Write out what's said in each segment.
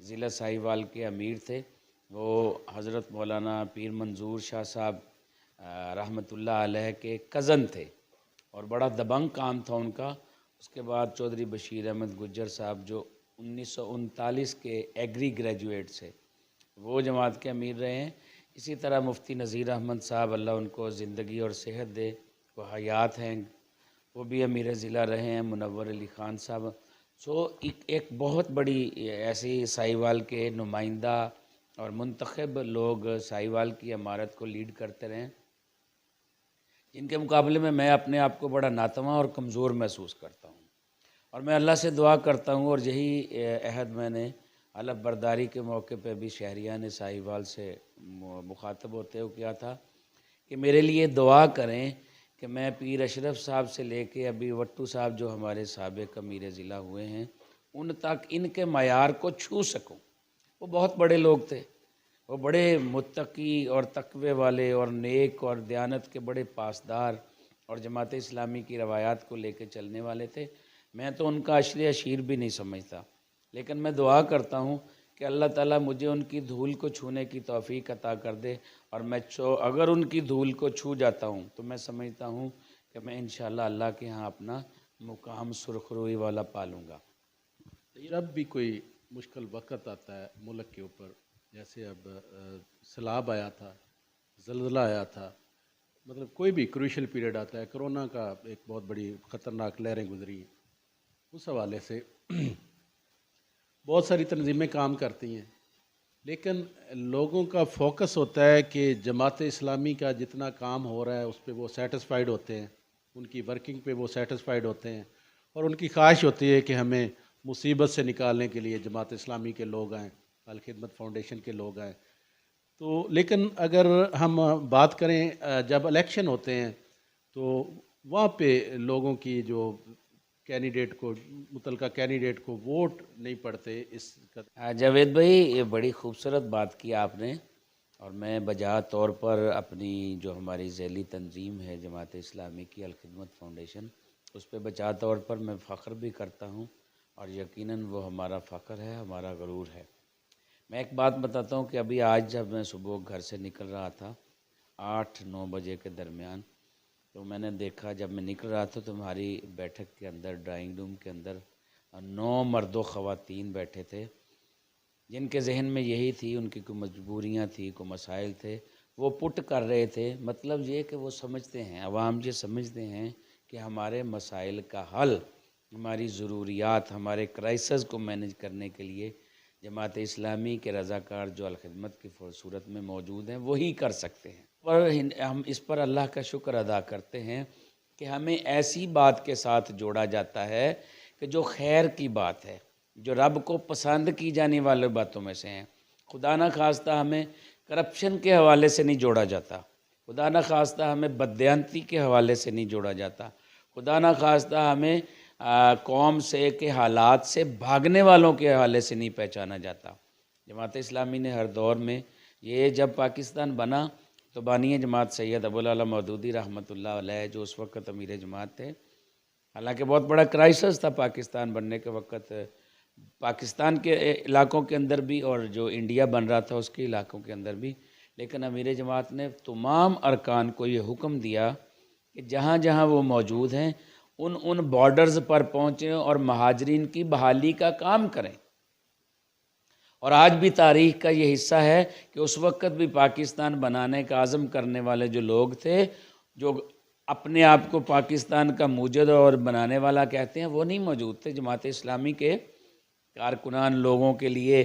ضلع ساہیوال کے امیر تھے، وہ حضرت مولانا پیر منظور شاہ صاحب رحمۃ اللہ علیہ کے کزن تھے اور بڑا دبنگ کام تھا ان کا۔ اس کے بعد چودھری بشیر احمد گجر صاحب جو 1939 کے ایگری گریجویٹ سے، وہ جماعت کے امیر رہے ہیں۔ اسی طرح مفتی نذیر احمد صاحب، اللہ ان کو زندگی اور صحت دے، وہ حیات ہیں، وہ بھی امیر ضلع رہے ہیں۔ منور علی خان صاحب، ایک بہت بڑی ایسی ساہیوال کے نمائندہ اور منتخب لوگ ساہیوال کی عمارت کو لیڈ کرتے رہے، جن کے مقابلے میں اپنے آپ کو بڑا ناتواں اور کمزور محسوس کرتا ہوں، اور میں اللہ سے دعا کرتا ہوں، اور یہی عہد میں نے علف برداری کے موقع پہ بھی شہریان ساہیوال سے مخاطب ہوتے ہوئے کیا تھا کہ میرے لیے دعا کریں کہ میں پیر اشرف صاحب سے لے کے ابھی وٹو صاحب جو ہمارے سابق امیر ضلع ہوئے ہیں ان تک ان کے معیار کو چھو سکوں۔ وہ بہت بڑے لوگ تھے، وہ بڑے متقی اور تقوی والے اور نیک اور دیانت کے بڑے پاسدار اور جماعت اسلامی کی روایات کو لے کے چلنے والے تھے۔ میں تو ان کا عشر عشیر بھی نہیں سمجھتا، لیکن میں دعا کرتا ہوں کہ اللہ تعالیٰ مجھے ان کی دھول کو چھونے کی توفیق عطا کر دے، اور میں اگر ان کی دھول کو چھو جاتا ہوں تو میں سمجھتا ہوں کہ میں انشاءاللہ اللہ کے ہاں اپنا مقام سرخروئی والا پالوں گا۔ جب بھی کوئی مشکل وقت آتا ہے ملک کے اوپر، جیسے اب سیلاب آیا تھا، زلزلہ آیا تھا، مطلب کوئی بھی کروشل پیریڈ آتا ہے، کرونا کا ایک بہت بڑی خطرناک لہریں گزری، اس حوالے سے بہت ساری تنظیمیں کام کرتی ہیں، لیکن لوگوں کا فوکس ہوتا ہے کہ جماعت اسلامی کا جتنا کام ہو رہا ہے اس پہ وہ سیٹسفائیڈ ہوتے ہیں، ان کی ورکنگ پہ وہ سیٹسفائیڈ ہوتے ہیں، اور ان کی خواہش ہوتی ہے کہ ہمیں مصیبت سے نکالنے کے لیے جماعت اسلامی کے لوگ آئیں، الخدمت فاؤنڈیشن کے لوگ آئیں۔ تو لیکن اگر ہم بات کریں جب الیکشن ہوتے ہیں تو وہاں پہ لوگوں کی جو کینڈیڈیٹ کو، متعلقہ کینڈیڈیٹ کو ووٹ نہیں پڑتے اس کا۔ جاوید بھائی، یہ بڑی خوبصورت بات کی آپ نے، اور میں بجا طور پر اپنی جو ہماری ذیلی تنظیم ہے جماعت اسلامی کی الخدمت فاؤنڈیشن، اس پہ بجا طور پر میں فخر بھی کرتا ہوں، اور یقیناً وہ ہمارا فخر ہے، ہمارا غرور ہے۔ میں ایک بات بتاتا ہوں کہ ابھی آج جب میں صبح گھر سے نکل رہا تھا 8-9 بجے کے درمیان، تو میں نے دیکھا جب میں نکل رہا تھا تو ہماری بیٹھک کے اندر، ڈرائنگ روم کے اندر 9 مرد و خواتین بیٹھے تھے، جن کے ذہن میں یہی تھی، ان کی کوئی مجبوریاں تھیں، کوئی مسائل تھے، وہ پٹ کر رہے تھے۔ مطلب یہ کہ وہ سمجھتے ہیں، عوام یہ سمجھتے ہیں کہ ہمارے مسائل کا حل، ہماری ضروریات، ہمارے کرائسس کو مینج کرنے کے لیے جماعت اسلامی کے رضاکار جو الخدمت کی صورت میں موجود ہیں وہی کر سکتے ہیں، اور ہم اس پر اللہ کا شکر ادا کرتے ہیں کہ ہمیں ایسی بات کے ساتھ جوڑا جاتا ہے کہ جو خیر کی بات ہے، جو رب کو پسند کی جانے والی باتوں میں سے ہیں۔ خدا نہ خواستہ ہمیں کرپشن کے حوالے سے نہیں جوڑا جاتا، خدا نہ خواستہ ہمیں بددیانتی کے حوالے سے نہیں جوڑا جاتا، خدا نہ خواستہ ہمیں قوم سے کے حالات سے بھاگنے والوں کے حوالے سے نہیں پہچانا جاتا۔ جماعت اسلامی نے ہر دور میں، یہ جب پاکستان بنا تو بانی جماعت سید ابوالعلا مودودی رحمۃ اللہ علیہ جو اس وقت امیر جماعت تھے، حالانکہ بہت بڑا کرائسس تھا پاکستان بننے کے وقت، پاکستان کے علاقوں کے اندر بھی اور جو انڈیا بن رہا تھا اس کے علاقوں کے اندر بھی، لیکن امیر جماعت نے تمام ارکان کو یہ حکم دیا کہ جہاں جہاں وہ موجود ہیں ان بارڈرز پر پہنچیں اور مہاجرین کی بحالی کا کام کریں۔ اور آج بھی تاریخ کا یہ حصہ ہے کہ اس وقت بھی پاکستان بنانے کا عزم کرنے والے جو لوگ تھے، جو اپنے آپ کو پاکستان کا موجد اور بنانے والا کہتے ہیں، وہ نہیں موجود تھے۔ جماعت اسلامی کے کارکنان لوگوں کے لیے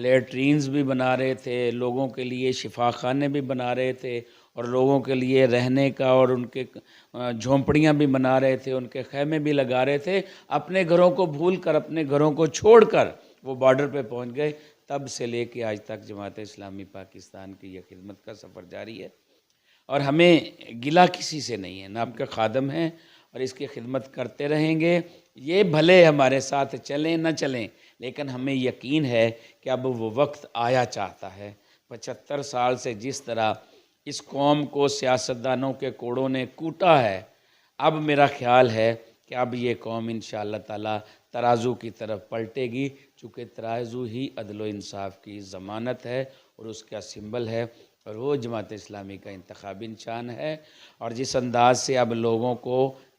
لیٹرینز بھی بنا رہے تھے، لوگوں کے لیے شفا خانے بھی بنا رہے تھے، اور لوگوں کے لیے رہنے کا اور ان کے جھونپڑیاں بھی بنا رہے تھے، ان کے خیمے بھی لگا رہے تھے۔ اپنے گھروں کو بھول کر، اپنے گھروں کو چھوڑ کر وہ بارڈر پہ پہنچ گئے۔ تب سے لے کے آج تک جماعت اسلامی پاکستان کی یہ خدمت کا سفر جاری ہے، اور ہمیں گلہ کسی سے نہیں ہے، نہ آپ کے خادم ہیں، اور اس کی خدمت کرتے رہیں گے۔ یہ بھلے ہمارے ساتھ چلیں نہ چلیں، لیکن ہمیں یقین ہے کہ اب وہ وقت آیا چاہتا ہے۔ 75 سال سے جس طرح اس قوم کو سیاستدانوں کے کوڑوں نے کوٹا ہے، اب میرا خیال ہے کہ اب یہ قوم انشاءاللہ تعالی ترازو کی طرف پلٹے گی، چونکہ ترازو ہی عدل و انصاف کی ضمانت ہے اور اس کا سمبل ہے، اور وہ جماعت اسلامی کا انتخابی نشان ہے۔ اور جس انداز سے اب لوگوں کو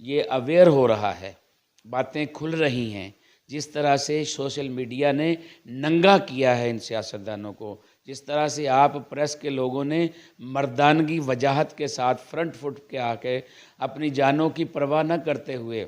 یہ اویئر ہو رہا ہے، باتیں کھل رہی ہیں، جس طرح سے سوشل میڈیا نے ننگا کیا ہے ان سیاستدانوں کو، جس طرح سے آپ پریس کے لوگوں نے مردانگی وجاہت کے ساتھ فرنٹ فٹ کے آ کے اپنی جانوں کی پرواہ نہ کرتے ہوئے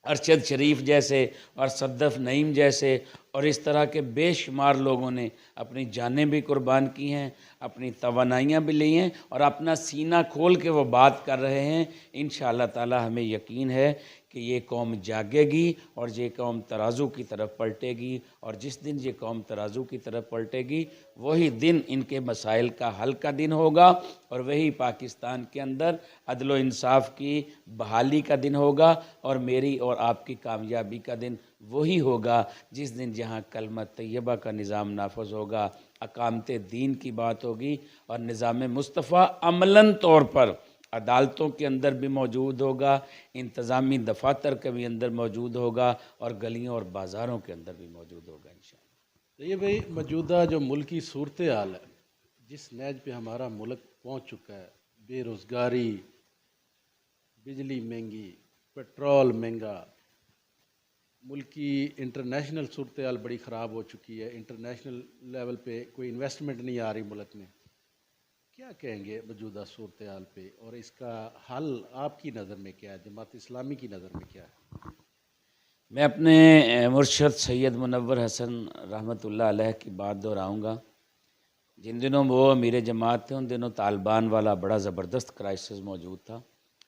ارشد شریف جیسے اور صدف نعیم جیسے اور اس طرح کے بے شمار لوگوں نے اپنی جانیں بھی قربان کی ہیں، اپنی توانائیاں بھی لی ہیں، اور اپنا سینہ کھول کے وہ بات کر رہے ہیں۔ انشاءاللہ تعالی ہمیں یقین ہے کہ یہ قوم جاگے گی اور یہ قوم ترازو کی طرف پلٹے گی، اور جس دن یہ قوم ترازو کی طرف پلٹے گی وہی دن ان کے مسائل کا حل کا دن ہوگا، اور وہی پاکستان کے اندر عدل و انصاف کی بحالی کا دن ہوگا، اور میری اور آپ کی کامیابی کا دن وہی ہوگا جس دن جہاں کلمہ طیبہ کا نظام نافذ ہوگا، اقامت دین کی بات ہوگی، اور نظام مصطفیٰ عملاً طور پر عدالتوں کے اندر بھی موجود ہوگا، انتظامی دفاتر کے بھی اندر موجود ہوگا، اور گلیوں اور بازاروں کے اندر بھی موجود ہوگا انشاءاللہ۔ تو یہ بھائی موجودہ جو ملکی صورتحال ہے، جس نیج پہ ہمارا ملک پہنچ چکا ہے، بے روزگاری، بجلی مہنگی، پیٹرول مہنگا، ملک کی انٹرنیشنل صورتحال بڑی خراب ہو چکی ہے، انٹرنیشنل لیول پہ کوئی انویسٹمنٹ نہیں آ رہی ملک میں، کیا کہیں گے موجودہ صورتحال پہ، اور اس کا حل آپ کی نظر میں کیا ہے، جماعت اسلامی کی نظر میں کیا ہے؟ میں اپنے مرشد سید منور حسن رحمۃ اللہ علیہ کی بات دہراؤں گا۔ جن دنوں وہ امیر جماعت تھے ان دنوں طالبان والا بڑا زبردست کرائسس موجود تھا،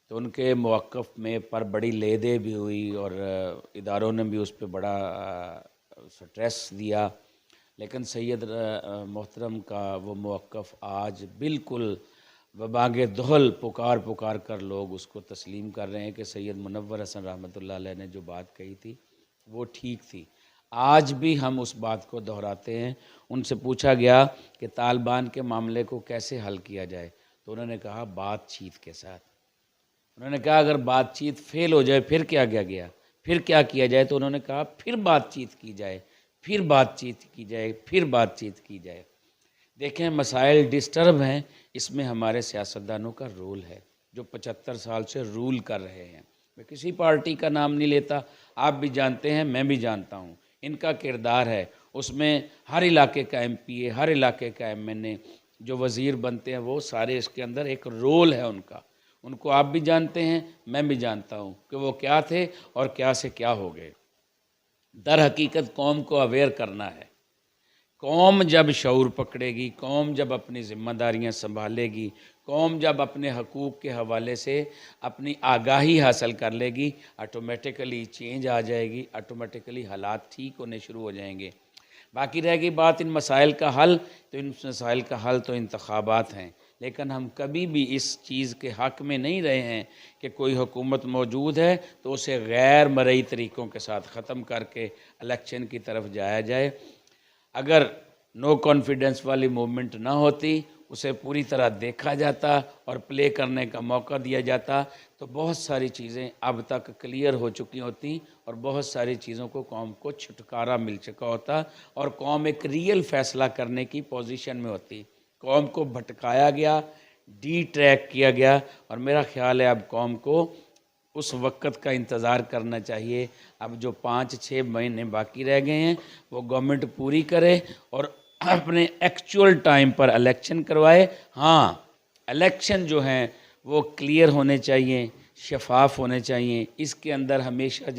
تو ان کے موقف میں پر بڑی لے دے بھی ہوئی، اور اداروں نے بھی اس پہ بڑا سٹریس دیا، لیکن سید محترم کا وہ موقف آج بالکل ببانگ دہل پکار کر لوگ اس کو تسلیم کر رہے ہیں کہ سید منور حسن رحمۃ اللہ علیہ نے جو بات کہی تھی وہ ٹھیک تھی۔ آج بھی ہم اس بات کو دہراتے ہیں۔ ان سے پوچھا گیا کہ طالبان کے معاملے کو کیسے حل کیا جائے، تو انہوں نے کہا بات چیت کے ساتھ۔ انہوں نے کہا اگر بات چیت فیل ہو جائے پھر کیا گیا، پھر کیا کیا جائے، تو انہوں نے کہا پھر بات چیت کی جائے، پھر بات چیت کی جائے، پھر بات چیت کی جائے۔ دیکھیں مسائل ڈسٹرب ہیں، اس میں ہمارے سیاستدانوں کا رول ہے جو 75 سال سے رول کر رہے ہیں۔ میں کسی پارٹی کا نام نہیں لیتا، آپ بھی جانتے ہیں، میں بھی جانتا ہوں، ان کا کردار ہے، اس میں ہر علاقے کا ایم پی اے، ہر علاقے کا ایم این اے، جو وزیر بنتے ہیں وہ سارے اس کے اندر ایک رول ہے ان کا، ان کو آپ بھی جانتے ہیں، میں بھی جانتا ہوں کہ وہ کیا تھے اور کیا سے کیا ہو گئے۔ در حقیقت قوم کو اویئر کرنا ہے۔ قوم جب شعور پکڑے گی، قوم جب اپنی ذمہ داریاں سنبھالے گی، قوم جب اپنے حقوق کے حوالے سے اپنی آگاہی حاصل کر لے گی، آٹومیٹیکلی چینج آ جائے گی، آٹومیٹیکلی حالات ٹھیک ہونے شروع ہو جائیں گے۔ باقی رہ گئی بات ان مسائل کا حل، تو ان مسائل کا حل تو انتخابات ہیں، لیکن ہم کبھی بھی اس چیز کے حق میں نہیں رہے ہیں کہ کوئی حکومت موجود ہے تو اسے غیر مرئی طریقوں کے ساتھ ختم کر کے الیکشن کی طرف جایا جائے۔ اگر نو کانفیڈنس والی موومنٹ نہ ہوتی، اسے پوری طرح دیکھا جاتا اور پلے کرنے کا موقع دیا جاتا، تو بہت ساری چیزیں اب تک کلیئر ہو چکی ہوتی، اور بہت ساری چیزوں کو قوم کو چھٹکارا مل چکا ہوتا، اور قوم ایک ریئل فیصلہ کرنے کی پوزیشن میں ہوتی۔ قوم کو بھٹکایا گیا، ڈی ٹریک کیا گیا، اور میرا خیال ہے اب قوم کو اس وقت کا انتظار کرنا چاہیے۔ اب جو 5-6 مہینے باقی رہ گئے ہیں وہ گورنمنٹ پوری کرے اور اپنے ایکچول ٹائم پر الیکشن کروائے۔ ہاں، الیکشن جو ہیں وہ کلیئر ہونے چاہیے، شفاف ہونے چاہیے، اس کے اندر ہمیشہ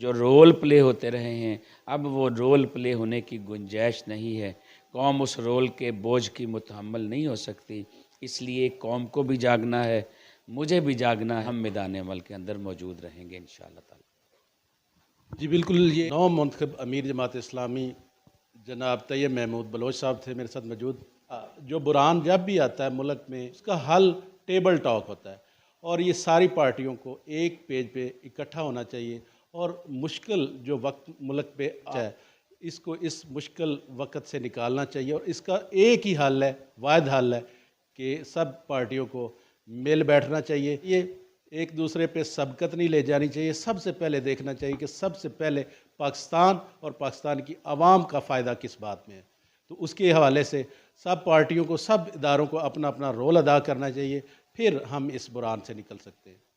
جو رول پلے ہوتے رہے ہیں اب وہ رول پلے ہونے کی گنجائش نہیں ہے۔ قوم اس رول کے بوجھ کی متحمل نہیں ہو سکتی، اس لیے قوم کو بھی جاگنا ہے، مجھے بھی جاگنا ہے، ہم میدان عمل کے اندر موجود رہیں گے انشاءاللہ تعالی۔ جی بالکل، یہ نو منتخب امیر جماعت اسلامی جناب طیب محمود بلوچ صاحب تھے میرے ساتھ موجود۔ جو بحران جب بھی آتا ہے ملک میں اس کا حل ٹیبل ٹاک ہوتا ہے، اور یہ ساری پارٹیوں کو ایک پیج پہ اکٹھا ہونا چاہیے، اور مشکل جو وقت ملک پہ آیا ہے اس کو اس مشکل وقت سے نکالنا چاہیے، اور اس کا ایک ہی حل ہے، واحد حل ہے کہ سب پارٹیوں کو مل بیٹھنا چاہیے۔ یہ ایک دوسرے پہ سبقت نہیں لے جانی چاہیے. سب سے پہلے دیکھنا چاہیے کہ سب سے پہلے پاکستان اور پاکستان کی عوام کا فائدہ کس بات میں ہے. تو اس کے حوالے سے سب پارٹیوں کو، سب اداروں کو اپنا اپنا رول ادا کرنا چاہیے، پھر ہم اس بحران سے نکل سکتے ہیں.